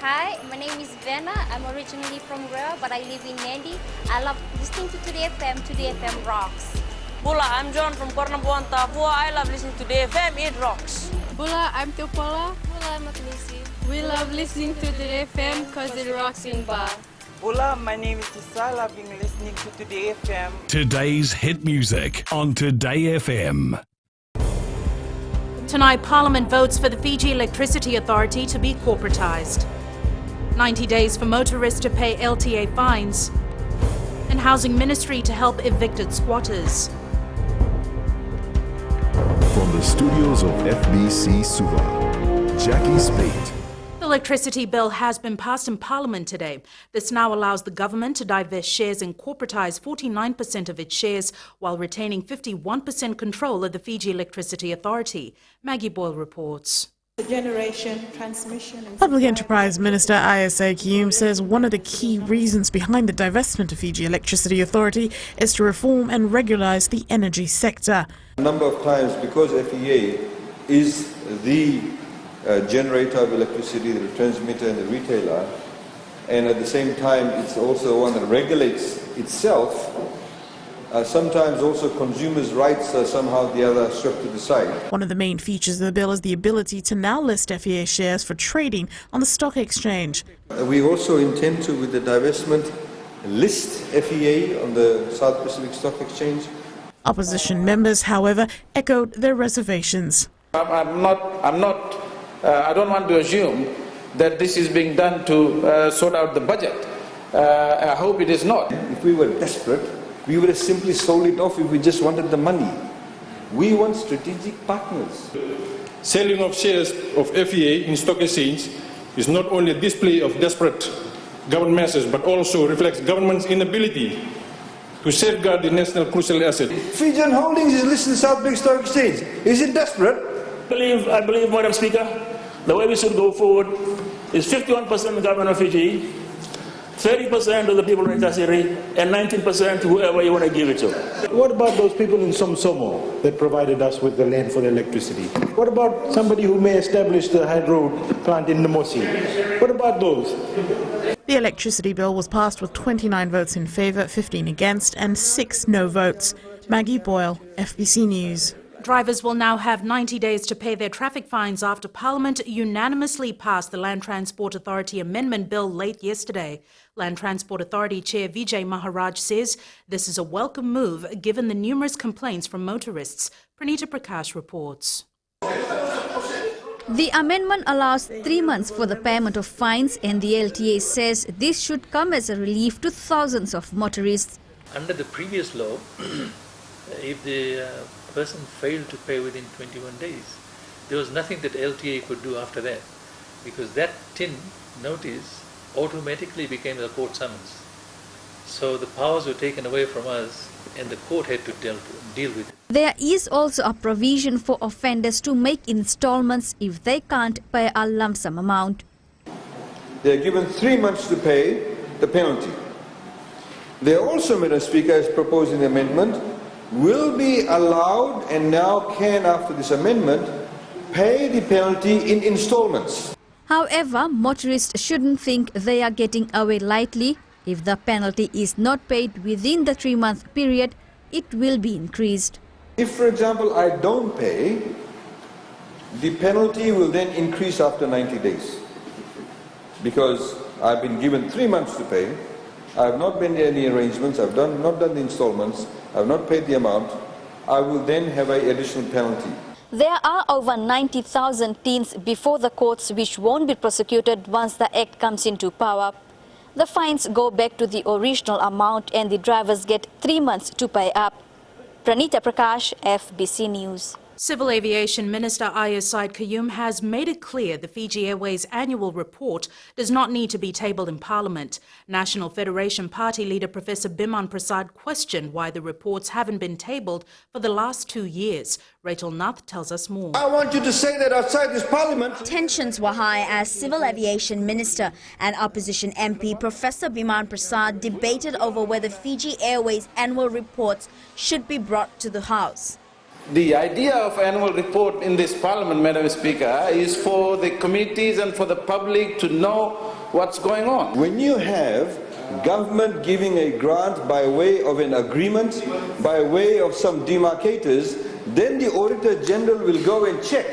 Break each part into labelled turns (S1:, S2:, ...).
S1: Hi, my name is Vena. I'm originally from Rare, but I live in Nandi. I love listening to Today FM. Today FM rocks.
S2: Bula, I'm John from Kornabuan, Tapua. I love listening to Today FM. It rocks.
S3: Bula, I'm Teopola.
S1: Bula, I'm Atlisi.
S3: We love listening to Today FM because it rocks in Ba.
S4: Bula, my name is Tisa. I've been listening to Today FM.
S5: Today's hit music on Today FM.
S6: Tonight, Parliament votes for the Fiji Electricity Authority to be corporatised. 90 days for motorists to pay LTA fines. And Housing Ministry to help evicted squatters.
S7: From the studios of FBC Suva, Jackie Spate.
S6: The electricity bill has been passed in Parliament today. This now allows the government to divest shares and corporatise 49% of its shares while retaining 51% control of the Fiji Electricity Authority. Maggie Boyle reports.
S8: Public Enterprise Minister Isa Kium says one of the key reasons behind the divestment of Fiji Electricity Authority is to reform and regularise the energy sector.
S9: A number of times, because FEA is the generator of electricity, the transmitter and the retailer, and at the same time it's also one that regulates itself, sometimes also consumers' rights are somehow the other swept to the side.
S8: One of the main features of the bill is the ability to now list FEA shares for trading on the stock exchange.
S9: We also intend to, with the divestment, list FEA on the South Pacific Stock Exchange.
S8: Opposition members, however, echoed their reservations.
S10: I don't want to assume that this is being done to sort out the budget. I hope it is not.
S9: If we were desperate, we would have simply sold it off if we just wanted the money. We want strategic partners.
S11: Selling of shares of FEA in stock exchange is not only a display of desperate government measures, but also reflects government's inability to safeguard the national crucial asset.
S9: Fijian Holdings is listed in the South Pacific Stock Exchange. Is it desperate?
S12: I believe, Madam Speaker, the way we should go forward is 51% the government of Fiji, 30% of the people in Tasiri, and 19% whoever you want to give it to.
S13: What about those people in Somsomo that provided us with the land for the electricity? What about somebody who may establish the hydro plant in Namosi? What about those?
S8: The electricity bill was passed with 29 votes in favour, 15 against and 6 no votes. Maggie Boyle, FBC News.
S6: Drivers will now have 90 days to pay their traffic fines after Parliament unanimously passed the Land Transport Authority Amendment Bill late yesterday. Land Transport Authority Chair Vijay Maharaj says this is a welcome move given the numerous complaints from motorists. Pranita Prakash reports.
S14: The amendment allows 3 months for the payment of fines, and the LTA says this should come as a relief to thousands of motorists.
S15: Under the previous law, if the person failed to pay within 21 days, there was nothing that LTA could do after that, because that tin notice automatically became the court summons. So the powers were taken away from us and the court had to deal with it.
S14: There is also a provision for offenders to make installments if they can't pay a lump sum amount.
S9: They are given 3 months to pay the penalty. They also, Madam Speaker, as proposed in the amendment, will be allowed and now can, after this amendment, pay the penalty in installments.
S14: However, motorists shouldn't think they are getting away lightly. If the penalty is not paid within the 3-month period, it will be increased.
S9: If, for example, I don't pay, the penalty will then increase after 90 days. Because I've been given 3 months to pay, I have not made any arrangements, I've not done the installments, I've not paid the amount, I will then have an additional penalty.
S14: There are over 90,000 teens before the courts which won't be prosecuted once the Act comes into power. The fines go back to the original amount and the drivers get 3 months to pay up. Pranita Prakash, FBC News.
S6: Civil Aviation Minister Said Kayum has made it clear the Fiji Airways annual report does not need to be tabled in Parliament. National Federation Party leader Professor Biman Prasad questioned why the reports haven't been tabled for the last 2 years. Rachel Nath tells us more.
S9: I want you to say that outside this Parliament.
S16: Tensions were high as Civil Aviation Minister and Opposition MP Professor Biman Prasad debated over whether Fiji Airways annual reports should be brought to the House.
S10: The idea of annual report in this parliament, Madam Speaker, is for the committees and for the public to know what's going on.
S9: When you have government giving a grant by way of an agreement, by way of some demarcators, then the Auditor General will go and check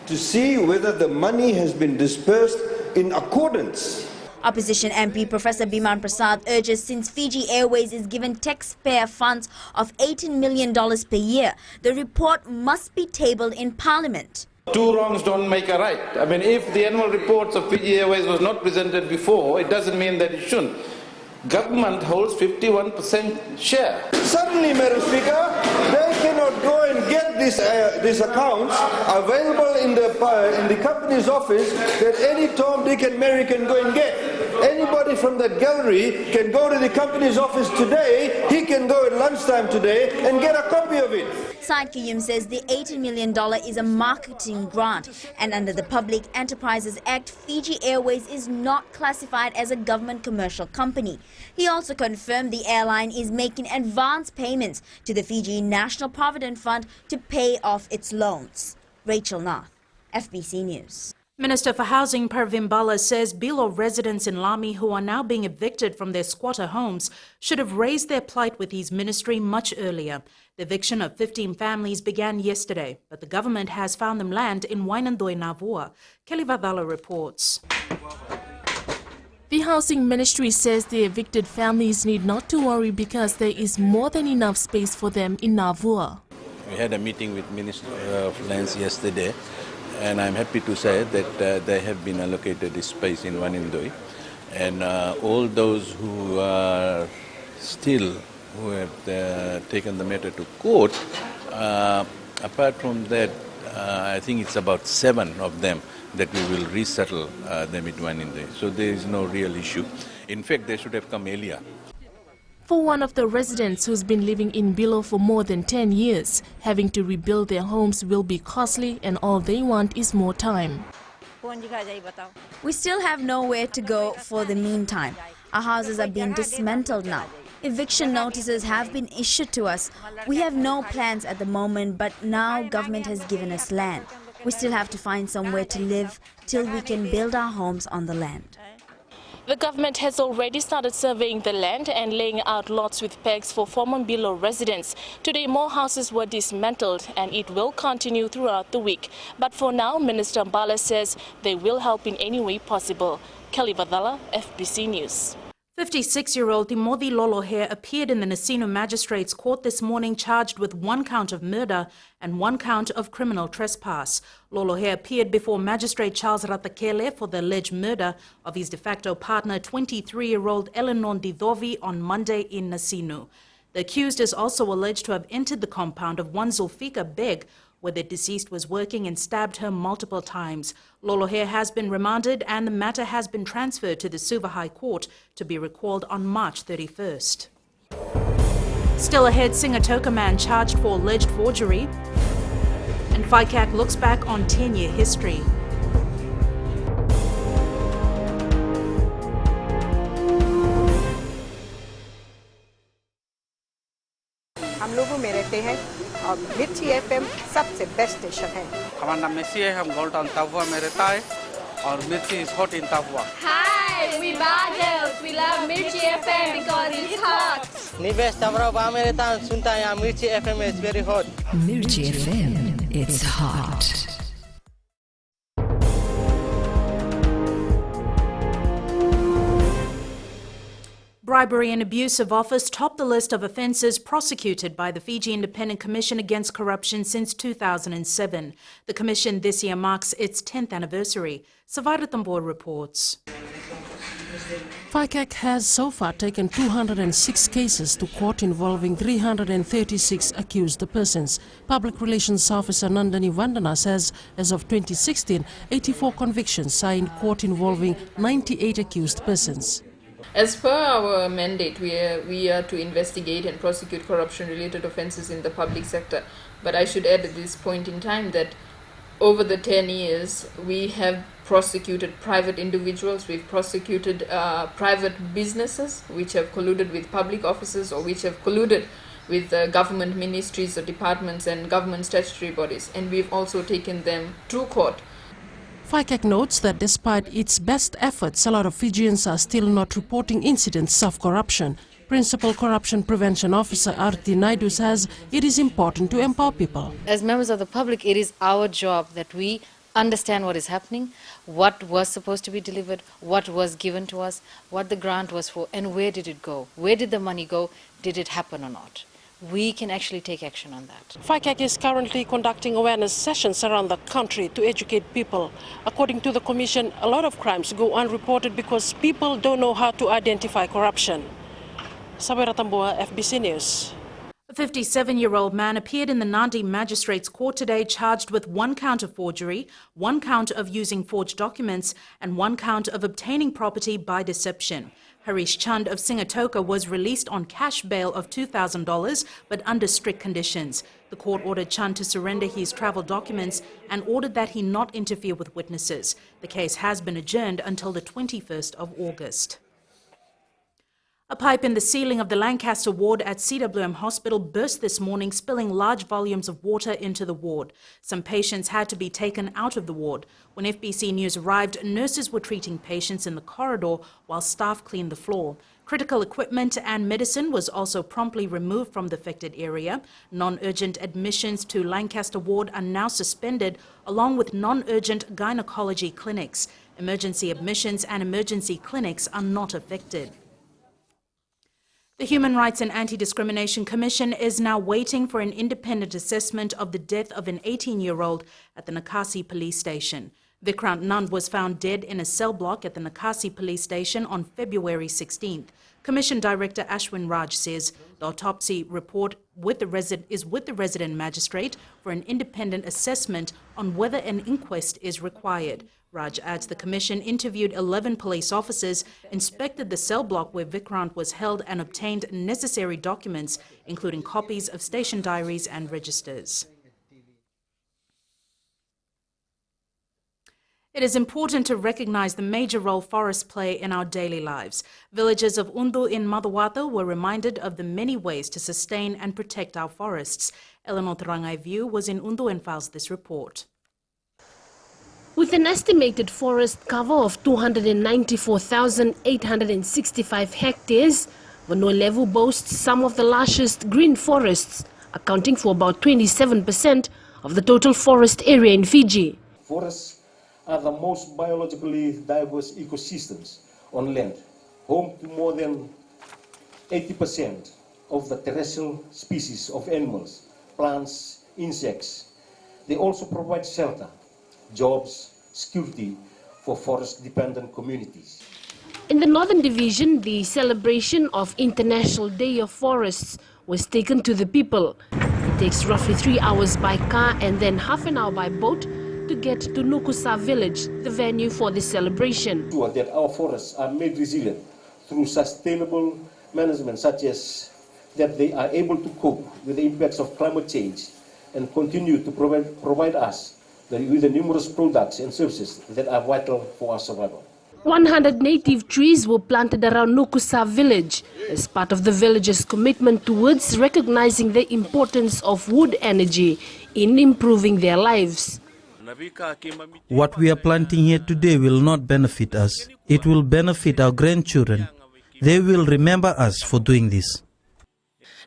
S9: to see whether the money has been dispersed in accordance.
S16: Opposition MP Professor Biman Prasad urges since Fiji Airways is given taxpayer funds of $18 million per year, the report must be tabled in Parliament.
S10: Two wrongs don't make a right. I mean, if the annual reports of Fiji Airways was not presented before, it doesn't mean that it shouldn't. Government holds 51% share.
S9: Suddenly, Madam Speaker, they cannot go and get these accounts available in the company's office that any Tom, Dick and Mary can go and get. Anybody from that gallery can go to the company's office today, he can go at lunchtime today and get a copy of it.
S16: Syed Kiyum says the $18 million is a marketing grant, and under the Public Enterprises Act, Fiji Airways is not classified as a government commercial company. He also confirmed the airline is making advance payments to the Fiji National Provident Fund to pay off its loans. Rachel Nath, FBC News.
S6: Minister for Housing Parvin Bala says Bilo residents in Lami who are now being evicted from their squatter homes should have raised their plight with his ministry much earlier. The eviction of 15 families began yesterday, but the government has found them land in Wainandoi, Navua. Kelly Vadala reports.
S17: The Housing Ministry says the evicted families need not to worry because there is more than enough space for them in Navua.
S18: We had a meeting with Minister of Lands yesterday, and I'm happy to say that they have been allocated this space in Wanindoi, and all those who are still who have taken the matter to court, apart from that, I think it's about 7 of them that we will resettle them in Wanindoi. So there is no real issue. In fact, they should have come earlier.
S17: For one of the residents who's been living in Bilo for more than 10 years, having to rebuild their homes will be costly, and all they want is more time.
S16: We still have nowhere to go for the meantime. Our houses are being dismantled now. Eviction notices have been issued to us. We have no plans at the moment, but now government has given us land. We still have to find somewhere to live till we can build our homes on the land.
S17: The government has already started surveying the land and laying out lots with pegs for former Bilo residents. Today, more houses were dismantled, and it will continue throughout the week. But for now, Minister Mbala says they will help in any way possible. Kelly Vadala, FBC News.
S6: 56-year-old Timothy Lolohe appeared in the Nasino Magistrates Court this morning charged with 1 count of murder and 1 count of criminal trespass. Lolohe appeared before Magistrate Charles Ratakele for the alleged murder of his de facto partner, 23-year-old Eleanor Didovi, on Monday in Nasino. The accused is also alleged to have entered the compound of one Zulfika Beg, where the deceased was working, and stabbed her multiple times. Lolohe has been remanded and the matter has been transferred to the Suva High Court to be recalled on March 31st. Still ahead, singer-toka man charged for alleged forgery. And FICAC looks back on 10-year history.
S19: हम लोगों में रहते हैं और मिर्ची FM सबसे best station है।
S20: हमारा नाम मेसी है, हम गोल्ड टाउन तापुआ में रहता है और मिर्ची इज हॉट इन तापुआ।
S3: Hi, we Badals. We love Mirchi FM because it's hot.
S20: निवेश तापुआ में रहता है, सुनता है यहाँ मिर्ची FM is very hot.
S21: Mirchi FM, it's hot.
S6: Bribery and abuse of office topped the list of offences prosecuted by the Fiji Independent Commission Against Corruption since 2007. The commission this year marks its 10th anniversary. Savara Tambor reports.
S17: FICAC has so far taken 206 cases to court involving 336 accused persons. Public Relations Officer Nandani Vandana says as of 2016, 84 convictions are in court involving 98 accused persons.
S22: As per our mandate, we are to investigate and prosecute corruption-related offences in the public sector. But I should add at this point in time that over the 10 years, we have prosecuted private individuals, we've prosecuted private businesses which have colluded with public officers or which have colluded with government ministries or departments and government statutory bodies, and we've also taken them to court.
S1: FICAC notes that despite its best efforts, a lot of Fijians are still not reporting incidents of corruption. Principal Corruption Prevention Officer Arti Naidu says it is important to empower people.
S2: As members of the public, it is our job that we understand what is happening, what was supposed to be delivered, what was given to us, what the grant was for, and where did it go? Where did the money go? Did it happen or not? We can actually take action on that.
S1: FICAC is currently conducting awareness sessions around the country to educate people. According to the Commission, a lot of crimes go unreported because people don't know how to identify corruption. Sabira Tambua, FBC News.
S6: A 57-year-old man appeared in the Nadi Magistrates Court today charged with 1 count of forgery, 1 count of using forged documents, and 1 count of obtaining property by deception. Harish Chand of Singatoka was released on cash bail of $2,000, but under strict conditions. The court ordered Chand to surrender his travel documents and ordered that he not interfere with witnesses. The case has been adjourned until the 21st of August. A pipe in the ceiling of the Lancaster ward at CWM Hospital burst this morning, spilling large volumes of water into the ward. Some patients had to be taken out of the ward. When FBC News arrived, nurses were treating patients in the corridor while staff cleaned the floor. Critical equipment and medicine was also promptly removed from the affected area. Non-urgent admissions to Lancaster ward are now suspended, along with non-urgent gynecology clinics. Emergency admissions and emergency clinics are not affected. The Human Rights and Anti-Discrimination Commission is now waiting for an independent assessment of the death of an 18-year-old at the Nakasi police station. Vikrant Nand was found dead in a cell block at the Nakasi police station on February 16th. Commission Director Ashwin Raj says the autopsy report is with the resident magistrate for an independent assessment on whether an inquest is required. Raj adds the commission interviewed 11 police officers, inspected the cell block where Vikrant was held and obtained necessary documents, including copies of station diaries and registers. It is important to recognize the major role forests play in our daily lives. Villagers of Undu in Madawata were reminded of the many ways to sustain and protect our forests. Eleanor Tarangai View was in Undu and files this report.
S23: With an estimated forest cover of 294,865 hectares, Vanua-Levu boasts some of the largest green forests, accounting for about 27% of the total forest area in Fiji.
S24: Forests are the most biologically diverse ecosystems on land, home to more than 80% of the terrestrial species of animals, plants, insects. They also provide shelter, jobs, security for forest-dependent communities.
S23: In the Northern Division, the celebration of International Day of Forests was taken to the people. It takes roughly 3 hours by car and then half an hour by boat to get to Nukusa village, the venue for the celebration.
S24: That our forests are made resilient through sustainable management, such as that they are able to cope with the impacts of climate change and continue to provide us with the numerous products and services that are vital for our survival.
S23: 100 native trees were planted around Nukusa village as part of the village's commitment towards recognizing the importance of wood energy in improving their lives.
S25: What we are planting here today will not benefit us. It will benefit our grandchildren. They will remember us for doing this.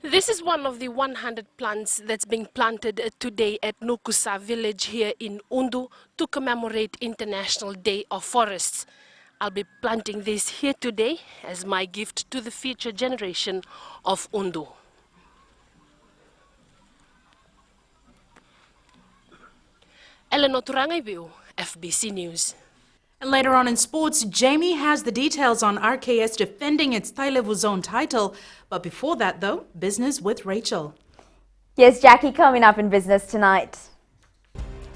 S23: This is one of the 100 plants that's being planted today at Nukusa village here in Undu to commemorate International Day of Forests. I'll be planting this here today as my gift to the future generation of Undu. Eleanor Turangaibiu, FBC News.
S6: And later on in sports, Jamie has the details on RKS defending its Thai-level zone title. But before that, though, business with Rachel.
S16: Yes, Jackie, coming up in business tonight.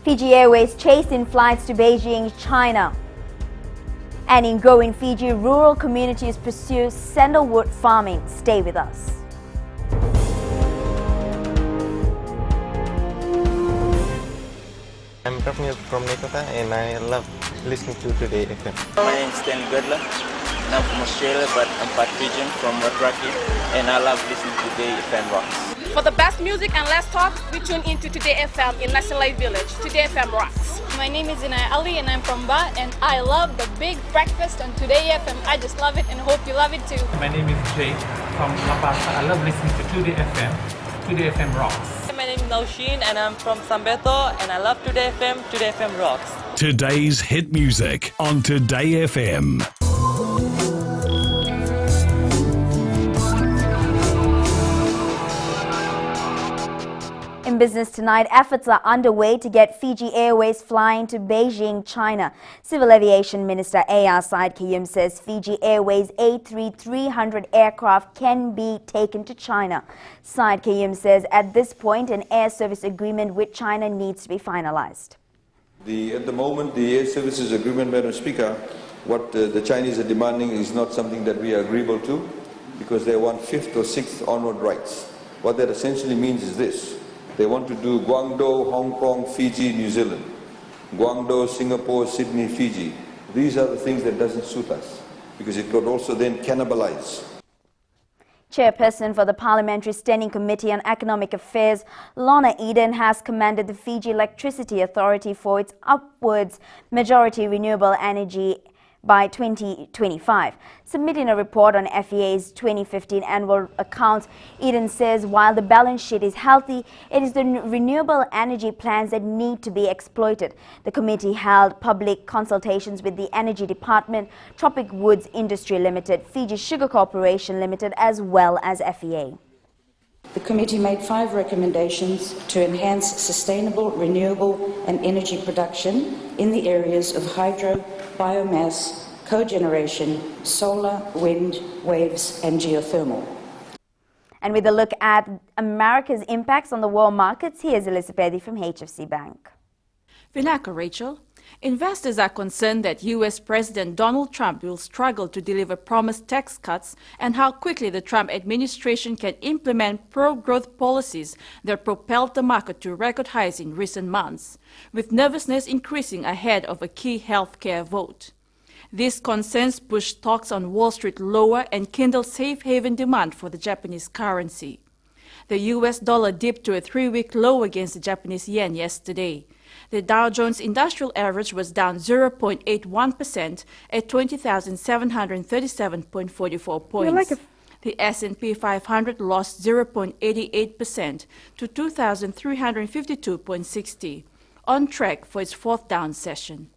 S16: Fiji Airways chased in flights to Beijing, China. And in growing Fiji, rural communities pursue sandalwood farming. Stay with us.
S26: I'm from Nekota and I love listening to Today FM.
S27: My name is Stanley Gudler.
S4: I'm from Australia, but I'm part Fijian from Watraki, and I love listening to Today FM Rocks.
S23: For the best music and less talk, we tune into Today FM in National Life Village. Today FM rocks.
S5: My name is Inaya Ali and I'm from Ba, and I love the big breakfast on Today FM. I just love it and hope you love it too.
S7: My name is Jay from Lapasa. I love listening to Today FM. Today FM rocks.
S11: My name is Naushin and I'm from Sambeto, and I love Today FM. Today FM rocks.
S12: Today's hit music on Today FM.
S16: In business tonight, efforts are underway to get Fiji Airways flying to Beijing, China. Civil Aviation Minister A.R. Said Kayum says Fiji Airways A300 aircraft can be taken to China. Said Kayum says at this point an air service agreement with China needs to be finalized.
S9: At the moment, the air services agreement, Madam Speaker, what the Chinese are demanding is not something that we are agreeable to, because they want 5th or 6th onward rights. What that essentially means is this. They want to do Guangzhou, Hong Kong, Fiji, New Zealand. Guangzhou, Singapore, Sydney, Fiji. These are the things that doesn't suit us, because it could also then cannibalize.
S16: Chairperson for the Parliamentary Standing Committee on Economic Affairs, Lorna Eden, has commended the Fiji Electricity Authority for its upwards majority renewable energy by 2025. Submitting a report on FEA's 2015 annual accounts, Eden says while the balance sheet is healthy, it is the renewable energy plans that need to be exploited. The committee held public consultations with the Energy Department, Tropic Woods Industry Limited, Fiji Sugar Corporation Limited, as well as FEA.
S26: The committee made 5 recommendations to enhance sustainable, renewable and energy production in the areas of hydro, biomass, cogeneration, solar, wind, waves and geothermal.
S16: And with a look at America's impacts on the world markets, here's Elizabeth from HFC Bank.
S27: Vinaka, Rachel. Investors are concerned that U.S. President Donald Trump will struggle to deliver promised tax cuts and how quickly the Trump administration can implement pro-growth policies that propelled the market to record highs in recent months, with nervousness increasing ahead of a key healthcare vote. These concerns pushed stocks on Wall Street lower and kindled safe haven demand for the Japanese currency. The U.S. dollar dipped to a 3-week low against the Japanese yen yesterday. The Dow Jones Industrial Average was down 0.81% at 20,737.44 points. The S&P 500 lost 0.88% to 2,352.60, on track for its 4th down session.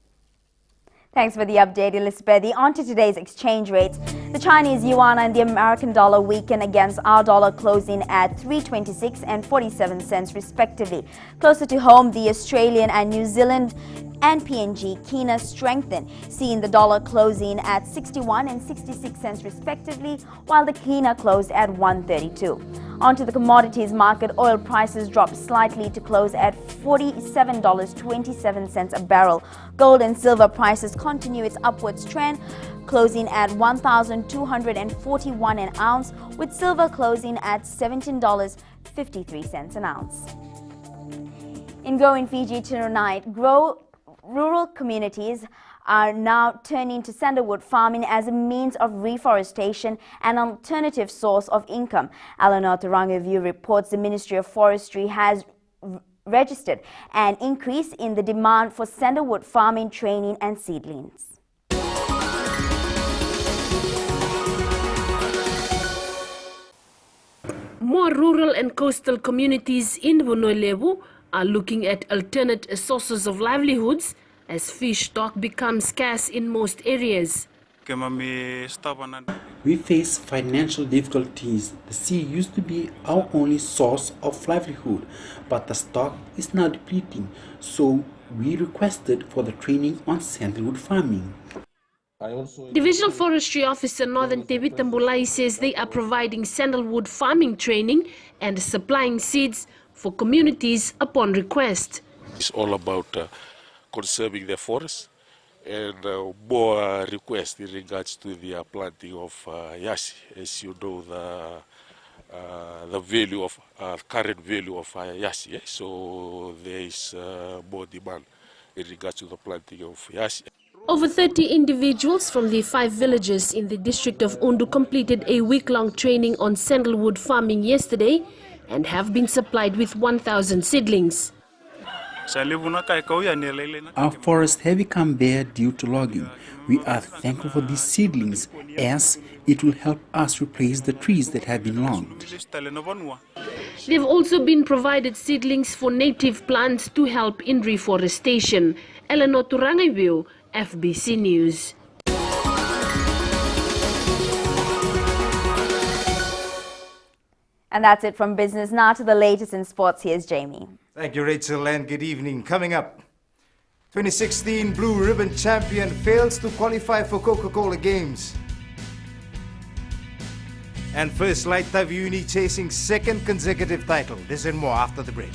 S16: Thanks for the update, Elizabeth. On to today's exchange rates. The Chinese yuan and the American dollar weakened against our dollar, closing at 3.26 and 47 cents respectively. Closer to home, the Australian and New Zealand and PNG kina strengthened, seeing the dollar closing at 61 and 66 cents respectively, while the kina closed at 132. Onto the commodities market, oil prices dropped slightly to close at $47.27 a barrel. Gold and silver prices continue its upwards trend, closing at $1,241 an ounce, with silver closing at $17.53 an ounce. In Growing Fiji tonight, rural communities are now turning to sandalwood farming as a means of reforestation and an alternative source of income. Eleanor Tarangoview reports the Ministry of Forestry has registered an increase in the demand for sandalwood farming training and seedlings.
S23: More rural and coastal communities in Vunolevu are looking at alternate sources of livelihoods as fish stock becomes scarce in most areas.
S28: We face financial difficulties. The sea used to be our only source of livelihood, but the stock is now depleting, so we requested for the training on sandalwood farming.
S23: Divisional Forestry Officer Northern Tevita Mbulai says they are providing sandalwood farming training and supplying seeds for communities upon request.
S29: It's all about conserving the forest and more requests in regards to the planting of yassi. As you know, the value of current value of yassi, so there is more demand in regards to the planting of yassi.
S23: Over 30 individuals from the 5 villages in the district of Undu completed a week-long training on sandalwood farming yesterday and have been supplied with 1,000 seedlings.
S28: Our forests have become bare due to logging. We are thankful for these seedlings as it will help us replace the trees that have been logged.
S23: They've also been provided seedlings for native plants to help in reforestation. Eleanor Turangaiwiu, FBC News.
S16: And that's it from business. Now to the latest in sports. Here's Jamie.
S3: Thank you, Rachel, and good evening. Coming up, 2016 Blue Ribbon champion fails to qualify for Coca-Cola Games. And First Light Taviuni chasing second consecutive title. This and more after the break.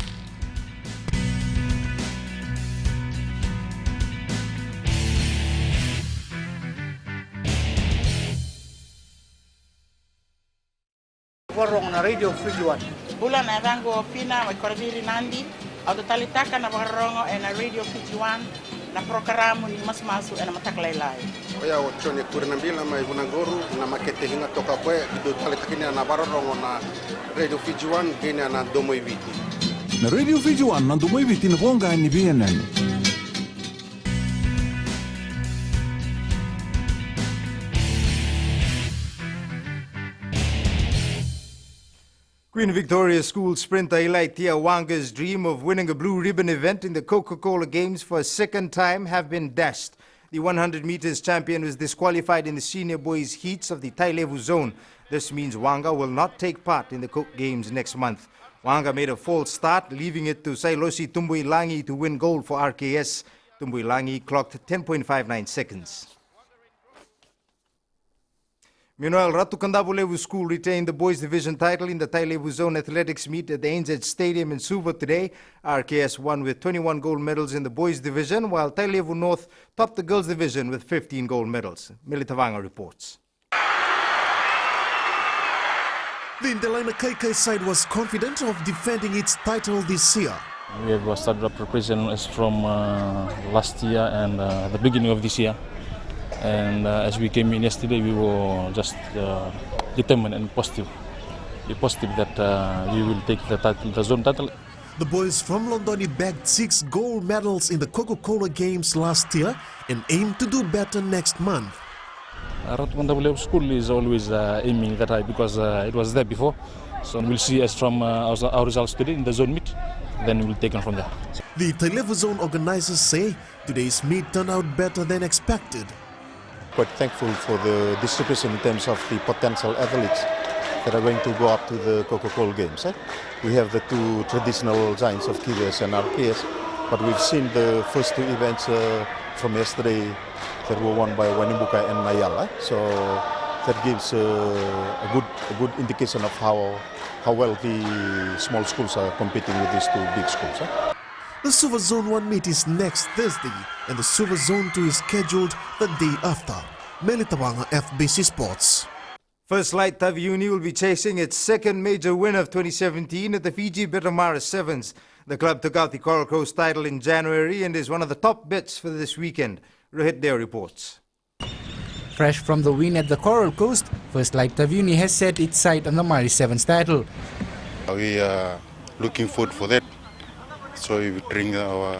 S8: Warong na Radio Fiji 1.
S10: Bulan arango pina wa korbiri nandi au talitaka na warongo na Radio Fiji 1 na programa ni masmasu na mataklailai.
S13: Oya ochone kurinambila mai bunangoru na makete hinga toka kwe do talitakini na warongo na Radio Fiji 1 gina na domo ibiti.
S14: Na Radio Fiji 1 na domo ibiti na bonga ni BNN.
S3: Queen Victoria School sprinter Elaitia Wanga's dream of winning a blue ribbon event in the Coca-Cola Games for a second time have been dashed. The 100 meters champion was disqualified in the senior boys heats of the Tailevu zone. This means Wanga will not take part in the Coke Games next month. Wanga made a false start, leaving it to Sailosi Tumbuilangi to win gold for RKS. Tumbuilangi clocked 10.59 seconds. Meanwhile, Ratu Kandabulevu School retained the boys division title in the Tailevu Zone Athletics meet at the ANZ Stadium in Suva today. RKS won with 21 gold medals in the boys division, while Tailevu North topped the girls division with 15 gold medals. Militavanga reports.
S15: The Ndelaina KK side was confident of defending its title this year.
S18: We have started our preparation from last year and the beginning of this year. And as we came in yesterday, we were just determined and positive. Be positive that we will take the title, the zone title.
S15: The boys from Londoni bagged 6 gold medals in the Coca-Cola Games last year and aim to do better next month.
S18: Ratu School is always aiming that high because it was there before. So we'll see as from our results today in the zone meet, then we'll take on from there.
S15: The Tailevu Zone organizers say today's meet turned out better than expected.
S13: Quite thankful for the distribution in terms of the potential athletes that are going to go up to the Coca-Cola Games. We have the 2 traditional giants of KVS and RKS, but we've seen the first 2 events from yesterday that were won by Wanimbuka and Nayala. So that gives a good indication of how well the small schools are competing with these 2 big schools.
S15: The Suva Zone 1 meet is next Thursday and the Suva Zone 2 is scheduled the day after. Melitawanga, FBC Sports.
S3: First Light Taviuni will be chasing its second major win of 2017 at the Fiji Bitamara Sevens. The club took out the Coral Coast title in January and is one of the top bets for this weekend. Rohit Deo reports.
S19: Fresh from the win at the Coral Coast, First Light Taviuni has set its sight on the Mari Sevens title.
S13: We are looking forward for that. So we bring our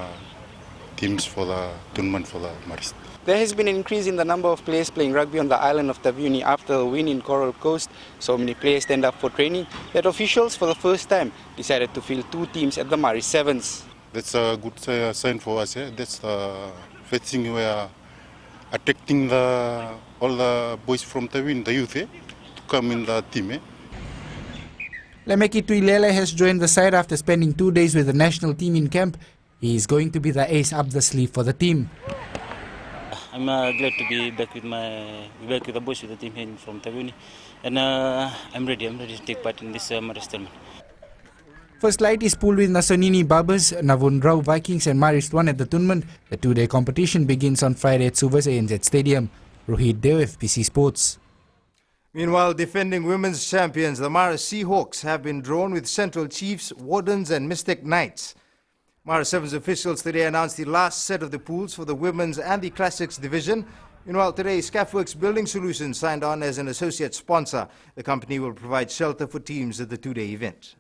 S13: teams for the tournament for the Maris.
S20: There has been an increase in the number of players playing rugby on the island of Taviuni after a win in Coral Coast. So many players stand up for training that officials for the first time decided to field 2 teams at the Mari Sevens.
S13: That's a good sign for us. That's the first thing we are attracting all the boys from Taviuni, the youth, to come in the team.
S19: Lemeki Tuilele has joined the side after spending 2 days with the national team in camp. He is going to be the ace up the sleeve for the team.
S30: I'm glad to be back with the boys with the team here from Taviuni, and I'm ready to take part in this Maris tournament.
S19: First Light is pooled with Nasonini Barbers, Navundrau Vikings and Marist 1 at the tournament. The 2-day competition begins on Friday at Suva's ANZ Stadium. Rohit Deo, FBC Sports.
S3: Meanwhile, defending women's champions, the Mara Seahawks have been drawn with Central Chiefs, Wardens and Mystic Knights. Mara 7's officials today announced the last set of the pools for the women's and the classics division. Meanwhile, today, Scafworks Building Solutions signed on as an associate sponsor. The company will provide shelter for teams at the two-day event.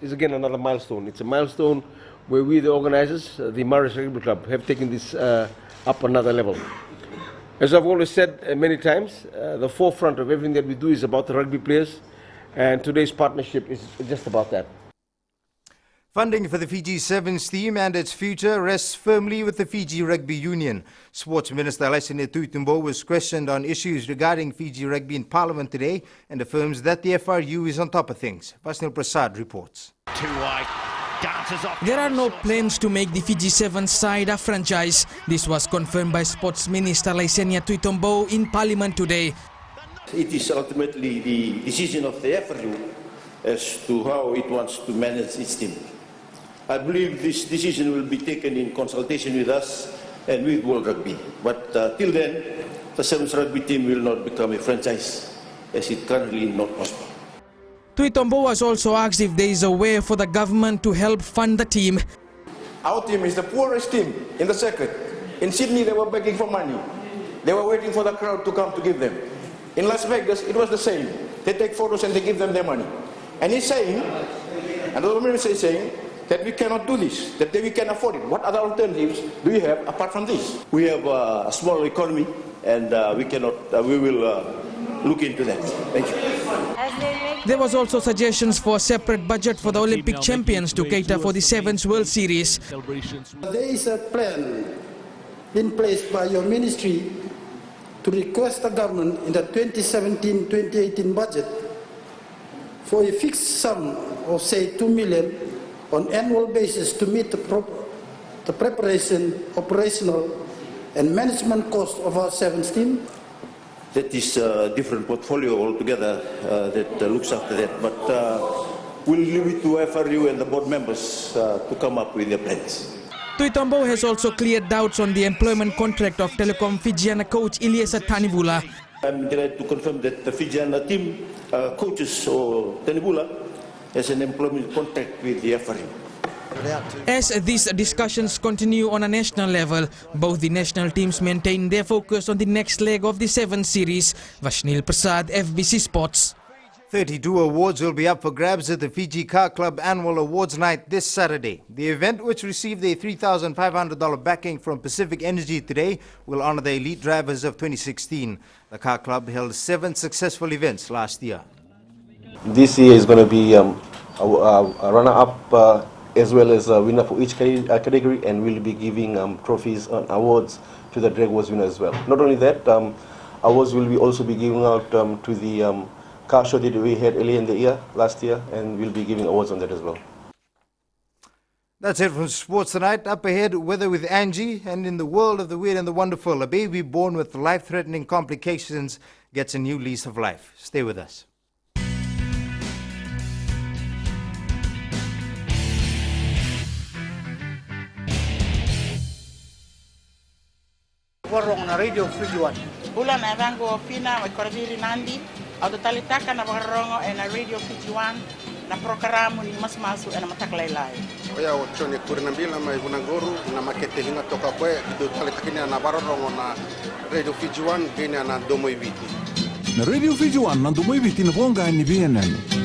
S1: It's again another milestone. It's a milestone where we, the organizers, the Maris Rugby Club, have taken this up another level. As I've always said many times, the forefront of everything that we do is about the rugby players, and today's partnership is just about that.
S3: Funding for the Fiji Sevens team and its future rests firmly with the Fiji Rugby Union. Sports Minister Alaisene Tuitumbo was questioned on issues regarding Fiji Rugby in Parliament today and affirms that the FRU is on top of things. Vasnil Prasad reports.
S2: There are no plans to make the Fiji Sevens side a franchise. This was confirmed by Sports Minister Alaisene Tuitumbo in Parliament today.
S4: It is ultimately the decision of the FRU as to how it wants to manage its team. I believe this decision will be taken in consultation with us and with World Rugby. But till then, the Sevens rugby team will not become a franchise, as it currently is not possible.
S2: Tuitumbo was also asked if there is a way for the government to help fund the team.
S4: Our team is the poorest team in the circuit. In Sydney, they were begging for money. They were waiting for the crowd to come to give them. In Las Vegas, it was the same. They take photos and they give them their money. And he's saying, and the minister is saying, that we cannot do this, that we can afford it. What other alternatives do we have apart from this? We have a small economy, and we will look into that. Thank you.
S2: There was also suggestions for a separate budget for the Olympic champions to cater for the Sevens World Series.
S5: There is a plan in place by your ministry to request the government in the 2017-2018 budget for a fixed sum of, say, 2 million on annual basis to meet the preparation, operational and management cost of our Sevens team.
S4: That is a different portfolio altogether that looks after that. But we'll leave it to FRU and the board members to come up with their plans.
S2: Tuitumbo has also cleared doubts on the employment contract of Telecom Fijiana coach Ilyasa Tanivula.
S4: I'm glad to confirm that the Fijiana team coaches or Tanivula has an employment contract with the FRU.
S2: As these discussions continue on a national level, both the national teams maintain their focus on the next leg of the Sevens series. Vasnil Prasad, FBC Sports.
S3: 32 awards will be up for grabs at the Fiji Car Club Annual Awards Night this Saturday. The event, which received a $3,500 backing from Pacific Energy today, will honor the elite drivers of 2016. The Car Club held 7 successful events last year.
S6: This year is going to be a runner-up as well as a winner for each category, and we'll be giving trophies and awards to the drag awards winner as well. Not only that, awards will be also be given out to the car show that we had earlier in the year, last year, and we'll be giving awards on that as well.
S3: That's it from sports tonight. Up ahead, weather with Angie, and in the world of the weird and the wonderful, a baby born with life-threatening complications gets a new lease of life. Stay with us.
S8: Warong na Radio Fiji 1.
S10: Bulan na vango fina wa korabiri nandi au talitaka na warongo na Radio Fiji 1 na programo ni masmasu na mataklailai.
S17: Oya ochone kurinambila mai vunangoru na makete hinga toka kwe do talitakina na warongo na Radio Fiji 1 gina na domo iviti.
S14: Na Radio Fiji 1 na domo iviti na vonga ni BNN.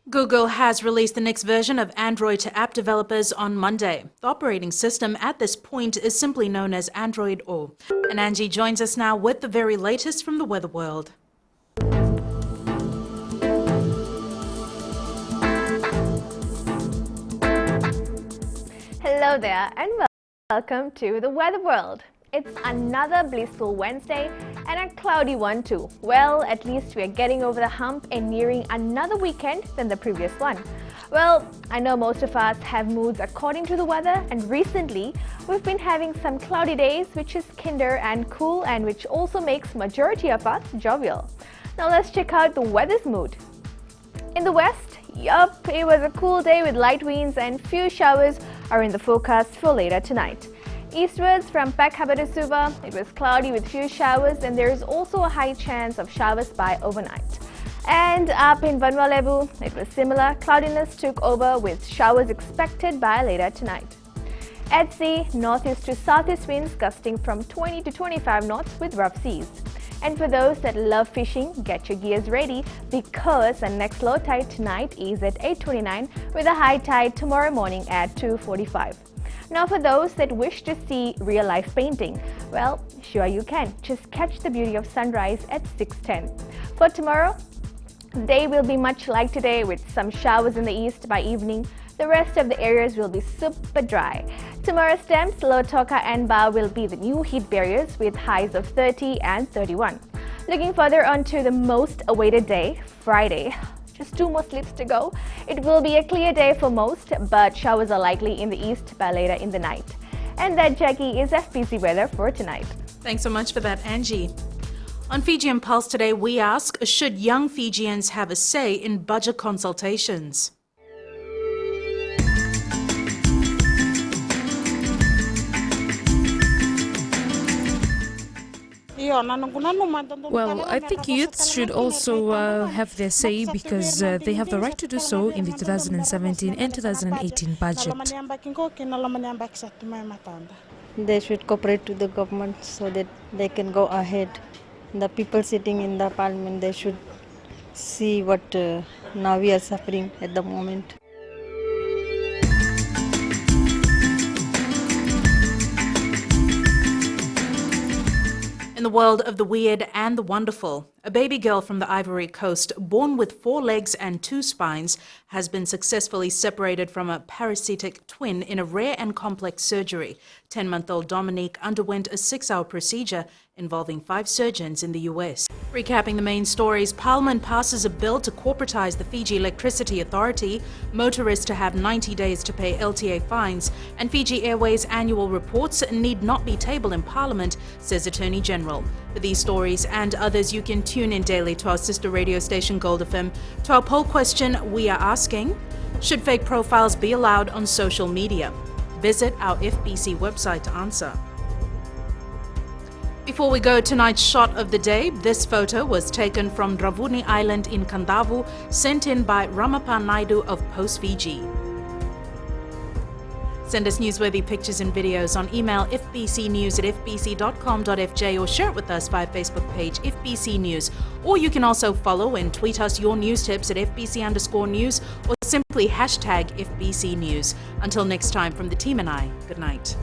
S21: Google has released the next version of Android to app developers on Monday. The operating system at this point is simply known as Android O. And Angie joins us now with the very latest from the weather world.
S22: Hello there and welcome to the weather world. It's another blissful Wednesday and a cloudy one too. Well, at least we're getting over the hump and nearing another weekend than the previous one. Well, I know most of us have moods according to the weather, and recently we've been having some cloudy days which is kinder and cool and which also makes majority of us jovial. Now let's check out the weather's mood. In the west, yup, it was a cool day with light winds and few showers are in the forecast for later tonight. Eastwards from Pakaba to Suva, it was cloudy with few showers and there is also a high chance of showers by overnight. And up in Vanua-Levu, it was similar. Cloudiness took over with showers expected by later tonight. At sea, northeast to southeast winds gusting from 20 to 25 knots with rough seas. And for those that love fishing, get your gears ready because the next low tide tonight is at 8:29 with a high tide tomorrow morning at 2:45. Now for those that wish to see real-life painting, well, sure you can. Just catch the beauty of sunrise at 6:10. For tomorrow, the day will be much like today with some showers in the east by evening. The rest of the areas will be super dry. Tomorrow's temps, Low Toka and Ba will be the new heat barriers with highs of 30 and 31. Looking further on to the most awaited day, Friday. Just 2 more slips to go. It will be a clear day for most, but showers are likely in the east by later in the night. And that, Jackie, is FBC weather for tonight.
S21: Thanks so much for that, Angie. On Fijian Pulse today, we ask, should young Fijians have a say in budget consultations?
S7: Well, I think youths should also have their say because they have the right to do so in the 2017 and 2018 budget.
S9: They should cooperate to the government so that they can go ahead. The people sitting in the parliament, they should see what now we are suffering at the moment.
S21: In the world of the weird and the wonderful, a baby girl from the Ivory Coast, born with 4 legs and 2 spines, has been successfully separated from a parasitic twin in a rare and complex surgery. 10-month-old Dominique underwent a 6-hour procedure involving 5 surgeons in the US. Recapping the main stories, Parliament passes a bill to corporatize the Fiji Electricity Authority, motorists to have 90 days to pay LTA fines, and Fiji Airways annual reports need not be tabled in Parliament, says Attorney General. For these stories and others, you can tune in daily to our sister radio station Gold FM. To our poll question, we are asking, should fake profiles be allowed on social media? Visit our FBC website to answer. Before we go, tonight's shot of the day, this photo was taken from Dravuni Island in Kandavu, sent in by Ramapa Naidu of Post Fiji. Send us newsworthy pictures and videos on email fbcnews@fbc.com.fj or share it with us via Facebook page FBC News. Or you can also follow and tweet us your news tips at FBC_news or simply hashtag FBC News. Until next time, from the team and I, good night.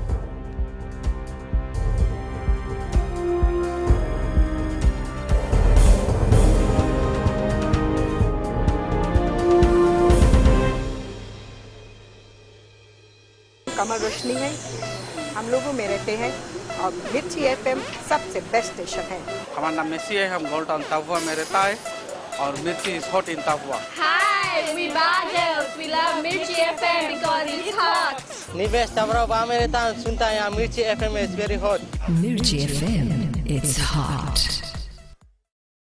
S11: कमल रोशनी है, हम लोगों में रहते हैं और मिर्ची FM सबसे best station है।
S12: हमारा नाम मेसी है, हम गोल्ड टाउन तापुआ में रहता है और मिर्ची इज हॉट इन तापुआ।
S24: Hi, we Bagels. We love Mirchi FM because it's hot.
S12: निवेश तापुआ में रहता है, सुनता है यहाँ मिर्ची FM is very hot.
S25: Mirchi FM, it's hot.